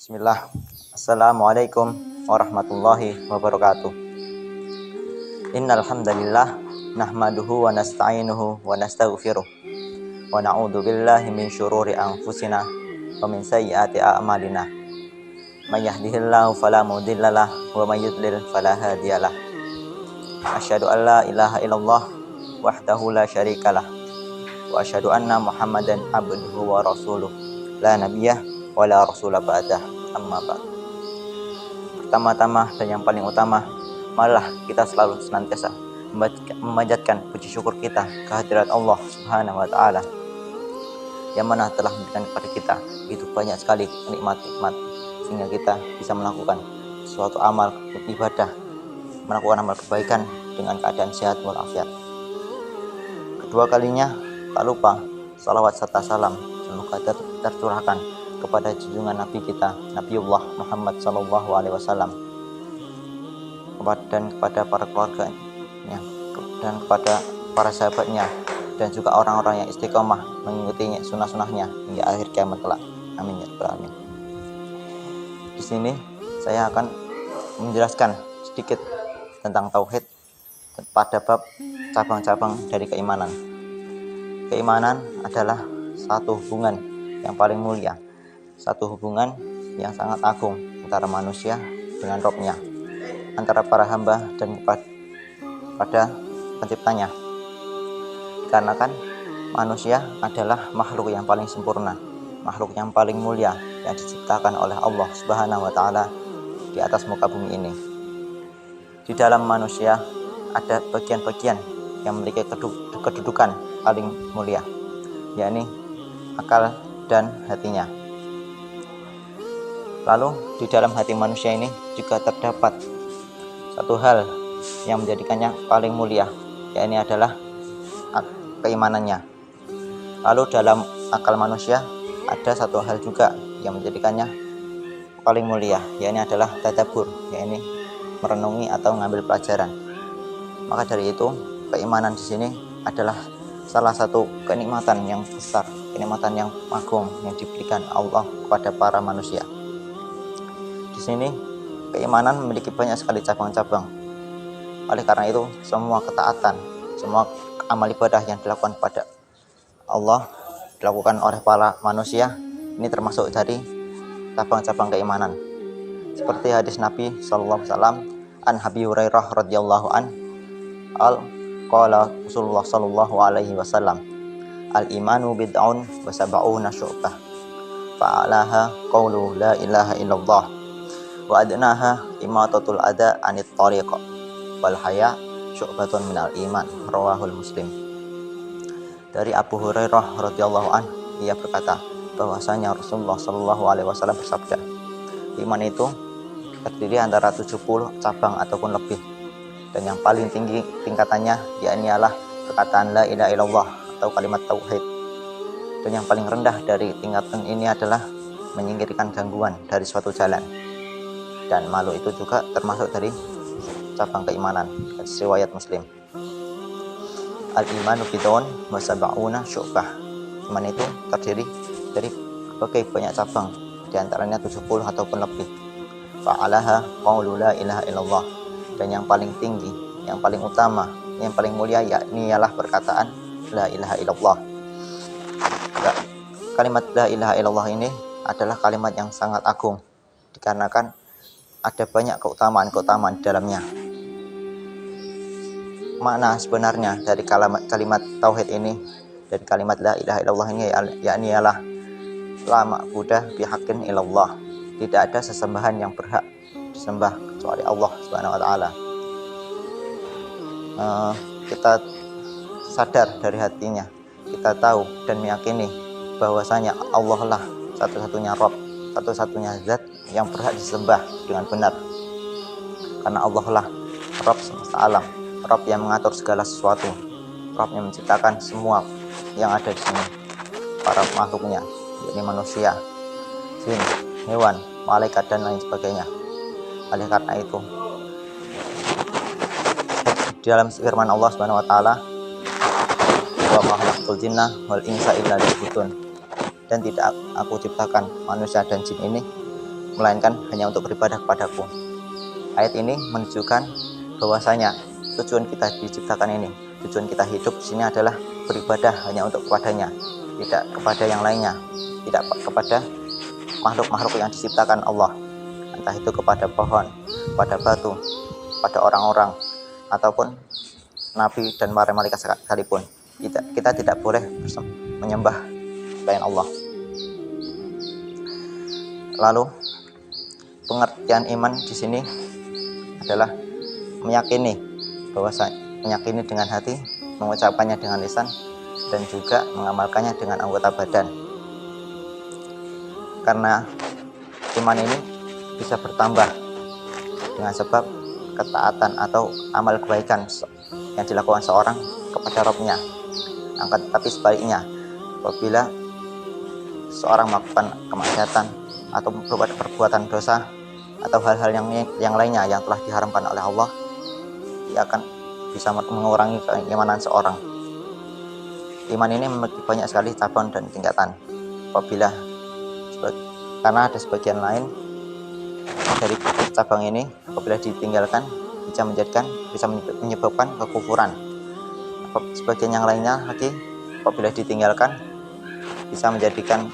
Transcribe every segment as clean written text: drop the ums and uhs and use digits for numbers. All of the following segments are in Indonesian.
Bismillah. Assalamualaikum warahmatullahi wabarakatuh. Innal hamdalillah nahmaduhu wa nasta'inuhu wa nastaghfiruh wa na'udzu billahi min syururi anfusina wa min sayyiati a'malina. May yahdihillahu fala mudhillalah wa may yudlil fala hadiyalah. Asyhadu an la ilaha illallah wahdahu la syarikalah wa asyhadu anna Muhammadan abduhu wa rasuluh la nabiyyah wa la rasula ba'dah. Amma ba'd. Pertama-tama dan yang paling utama, marilah kita selalu senantiasa memanjatkan puji syukur kita kehadirat Allah Subhanahu wa taala yang mana telah memberikan kepada kita itu banyak sekali nikmat-nikmat sehingga kita bisa melakukan suatu amal ibadah, melakukan amal kebaikan dengan keadaan sehat walafiat. Kedua kalinya, tak lupa salawat serta salam semoga tercurahkan kepada junjungan Nabi kita, Nabiullah Muhammad SAW, dan kepada para keluarganya, dan kepada para sahabatnya, dan juga orang-orang yang istiqomah mengikutinya sunnah-sunnahnya hingga akhir kiamat kelak. Amin ya rabbal alamin. Di sini saya akan menjelaskan sedikit tentang tauhid pada bab cabang-cabang dari keimanan. Keimanan adalah satu hubungan yang paling mulia, satu hubungan yang sangat agung antara manusia dengan Rabb-nya, antara para hamba dan kepada penciptanya. Dikarenakan manusia adalah makhluk yang paling sempurna, makhluk yang paling mulia yang diciptakan oleh Allah Subhanahu wa taala di atas muka bumi ini. Di dalam manusia ada bagian-bagian yang memiliki kedudukan paling mulia, yakni akal dan hatinya. Lalu di dalam hati manusia ini juga terdapat satu hal yang menjadikannya paling mulia, yakni adalah keimanannya. Lalu dalam akal manusia ada satu hal juga yang menjadikannya paling mulia, yakni adalah tadabbur, yakni merenungi atau mengambil pelajaran. Maka dari itu, keimanan di sini adalah salah satu kenikmatan yang besar, kenikmatan yang agung yang diberikan Allah kepada para manusia. Di sini keimanan memiliki banyak sekali cabang-cabang. Oleh karena itu, semua ketaatan, semua amal ibadah yang dilakukan pada Allah dilakukan oleh para manusia ini termasuk dari cabang-cabang keimanan. Seperti hadis Nabi sallallahu alaihi wasallam an Abi Hurairah radhiyallahu an qala Rasulullah sallallahu alaihi wasallam al imanu bid'un wa sab'una syu'bah fa'alaha qawlu la ilaha illallah wa adnaha imatatul adha anit tariq wal haya syu'batun minal iman, rawahul Muslim. Dari Abu Hurairah radhiyallahu an, ia berkata bahwasanya Rasulullah sallallahu alaihi wasallam bersabda, iman itu terdiri antara 70 cabang ataupun lebih, dan yang paling tinggi tingkatannya yakni ialah perkataan la ilaha illallah atau kalimat tauhid, dan yang paling rendah dari tingkatan ini adalah menyingkirkan gangguan dari suatu jalan. Dan malu itu juga termasuk dari cabang keimanan, riwayat Muslim. Al-imanu bid'un wa sab'una syu'bah. Iman itu terdiri dari berbagai banyak cabang, di antaranya 70 ataupun lebih. Fa'alaha qawlu la ilaha illallah. Dan yang paling tinggi, yang paling utama, yang paling mulia yakni ialah perkataan la ilaha illallah. Kalimat la ilaha illallah ini adalah kalimat yang sangat agung, dikarenakan ada banyak keutamaan-keutamaan di dalamnya. Makna sebenarnya dari kalimat tauhid ini, dari kalimat la ilaha illallah ini yakni ialah la ma'budah bihaqqin illallah. Tidak ada sesembahan yang berhak disembah kecuali Allah Subhanahu wa taala. Kita sadar dari hatinya, kita tahu dan meyakini bahwasanya Allah lah satu-satunya Rabb, satu-satunya zat yang berhak disembah dengan benar. Karena Allah lah Rabb semesta alam, Rabb yang mengatur segala sesuatu, Rabb yang menciptakan semua yang ada di sini, para makhluknya, yakni manusia, jin, hewan, malaikat dan lain sebagainya. Oleh karena itu, di dalam firman Allah Subhanahu wa taala, wa ma khalaqtul jinna wal insa illa liya'budun, dan tidak aku ciptakan manusia dan jin ini melainkan hanya untuk beribadah kepadaku. Ayat ini menunjukkan bahwasanya tujuan kita diciptakan ini, tujuan kita hidup di sini adalah beribadah hanya untuk kepadanya, tidak kepada yang lainnya, tidak kepada makhluk-makhluk yang diciptakan Allah, entah itu kepada pohon, pada batu, pada orang-orang, ataupun nabi dan para malaikat sekalipun. Kita tidak boleh menyembah selain Allah. Lalu pengertian iman di sini adalah meyakini dengan hati, mengucapkannya dengan lisan, dan juga mengamalkannya dengan anggota badan. Karena iman ini bisa bertambah dengan sebab ketaatan atau amal kebaikan yang dilakukan seorang kepada Rabb-nya. Tapi sebaliknya, apabila seorang melakukan kemaksiatan atau berbuat perbuatan dosa atau hal-hal yang lainnya yang telah diharamkan oleh Allah, ia akan bisa mengurangi keimanan seorang. Iman ini memiliki banyak sekali cabang dan tingkatan. Karena ada sebagian lain dari cabang ini, apabila ditinggalkan bisa menyebabkan kekufuran. Sebagian yang lainnya lagi, apabila ditinggalkan bisa menjadikan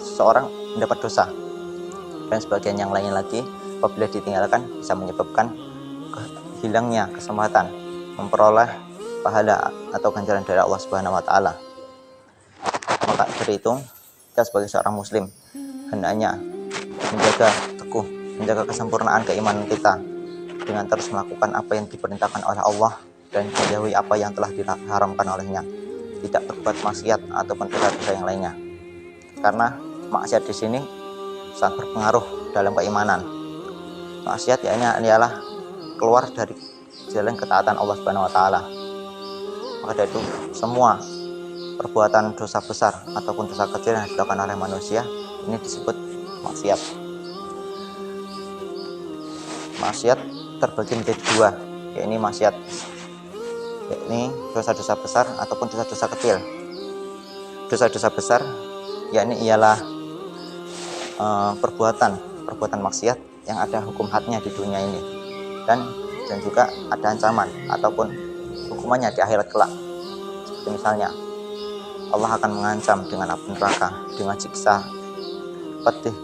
seseorang mendapat dosa. Dan sebagian yang lainnya lagi, apabila ditinggalkan bisa menyebabkan hilangnya kesempatan memperoleh pahala atau ganjaran dari Allah Subhanahu wa taala. Maka dari itu, kita sebagai seorang muslim hendaknya menjaga kesempurnaan keimanan kita dengan terus melakukan apa yang diperintahkan oleh Allah dan menjauhi apa yang telah diharamkan olehnya, tidak berbuat maksiat ataupun dosa-dosa yang lainnya. Karena maksiat di sini sangat berpengaruh dalam keimanan. Maksiat ialah keluar dari jalan ketaatan Allah Subhanahu wa taala. Maka dari itu, semua perbuatan dosa besar ataupun dosa kecil yang dilakukan oleh manusia ini disebut maksiat. Maksiat terbagi menjadi dua, yakni dosa-dosa besar ataupun dosa-dosa kecil. Dosa-dosa besar ialah perbuatan maksiat yang ada hukum hadnya di dunia ini, dan juga ada ancaman ataupun hukumannya di akhirat kelak. Seperti misalnya Allah akan mengancam dengan api neraka, dengan siksa pedih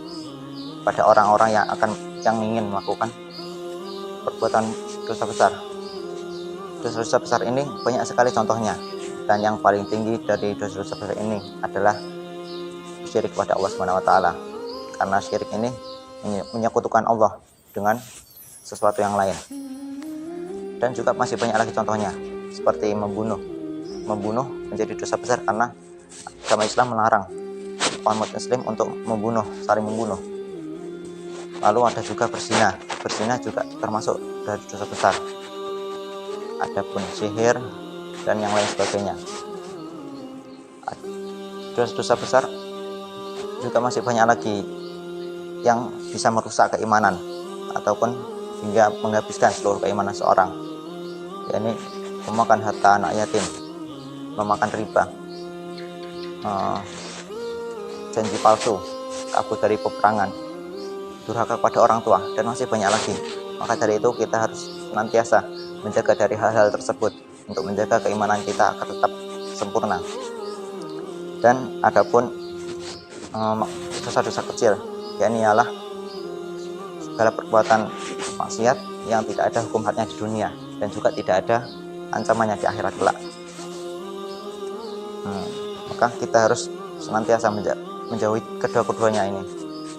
pada orang-orang yang ingin melakukan perbuatan dosa besar. Dosa-dosa besar ini banyak sekali contohnya, dan yang paling tinggi dari dosa-dosa besar ini adalah syirik kepada Allah Subhanahu wa taala. Karena syirik ini menyekutukan Allah dengan sesuatu yang lain. Dan juga masih banyak lagi contohnya, seperti membunuh menjadi dosa besar karena agama Islam melarang umat muslim untuk saling membunuh. Lalu ada juga berzina juga termasuk dari dosa besar. Adapun sihir dan yang lain sebagainya. Dosa-dosa besar juga masih banyak lagi yang bisa merusak keimanan ataupun hingga menghabiskan seluruh keimanan seorang, yakni memakan harta anak yatim, memakan riba, janji palsu, kabur dari peperangan, durhaka kepada orang tua, dan masih banyak lagi. Maka dari itu kita harus senantiasa menjaga dari hal-hal tersebut untuk menjaga keimanan kita agar tetap sempurna. Dan adapun dosa-dosa kecil, yakni ialah segala perbuatan maksiat yang tidak ada hukum hadnya di dunia dan juga tidak ada ancamannya di akhirat kelak. Maka kita harus senantiasa menjauhi kedua-keduanya ini,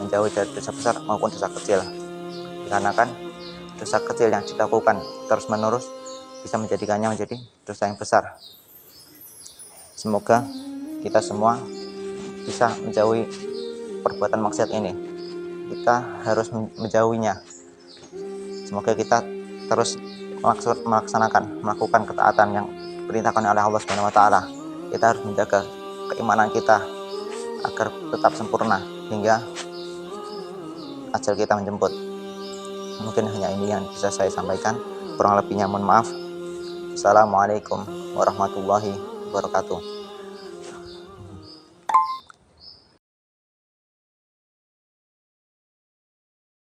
menjauhi dari dosa besar maupun dosa kecil, dikarenakan dosa kecil yang dilakukan terus-menerus bisa menjadikannya menjadi dosa yang besar. Semoga kita semua bisa menjauhi perbuatan maksiat ini. Kita harus menjauhinya. Semoga kita terus melakukan ketaatan yang diperintahkan oleh Allah Subhanahu wa taala. Kita harus menjaga keimanan kita agar tetap sempurna hingga ajal kita menjemput. Mungkin hanya ini yang bisa saya sampaikan. Kurang lebihnya mohon maaf. Assalamualaikum warahmatullahi wabarakatuh.